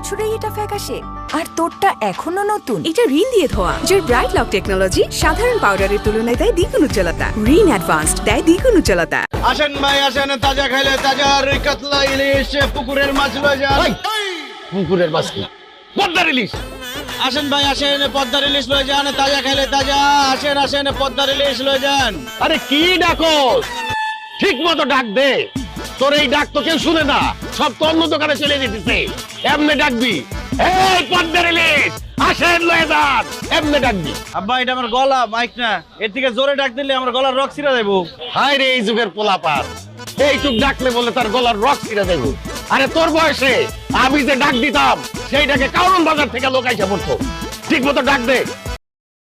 বছরেই এটা ফ্যাকাশে, আর তোরটা এখনো নতুন। এটা রিন দিয়ে ধোয়া জোর ব্রাইট লক টেকনোলজি সাধারণ পাউডারের তুলনায় দেয় দ্বিগুণ উজ্জ্বলতা। রিন অ্যাডভান্সড দেয় দ্বিগুণ উজ্জ্বলতা। আসেন ভাই আসেন, তাজা খাইলে তাজা রুই কাতলা ইলিশ পুকুরের মাছ লয়ে যান। পুকুরের মাছ কি? পদ্মার ইলিশ। আসেন ভাই আসেন, পদ্মার ইলিশ লয়ে যান, তাজা খাইলে তাজা। আসেন আসেন, পদ্মার ইলিশ লয়ে যান। আরে কি ডাকো, ঠিক মতো ডাক দে। তোর এই ডাক তো কেউ শুনে না, সব তো অন্য দোকানে চলে যেতেছে। এমনি ডাকবি, এই পদ্মার ইলিশ আসেন লয়ে যান, এমনি ডাকবি। আব্বা এটা আমার গলা, মাইক না, এর থেকে জোরে ডাক দিলে আমার গলার রক ছিঁড়া যাবো। হায় রে এই যুগের পোলাপান, এইটুক ডাকলে বলে তার গলার রক ছিঁড়ে দেব। আরে তোর বয়সে আমি যে ডাক দিতাম সেইটাকে কারণ বাজার থেকে লোক আইসা পড়তো। ঠিক মতো ডাক দে।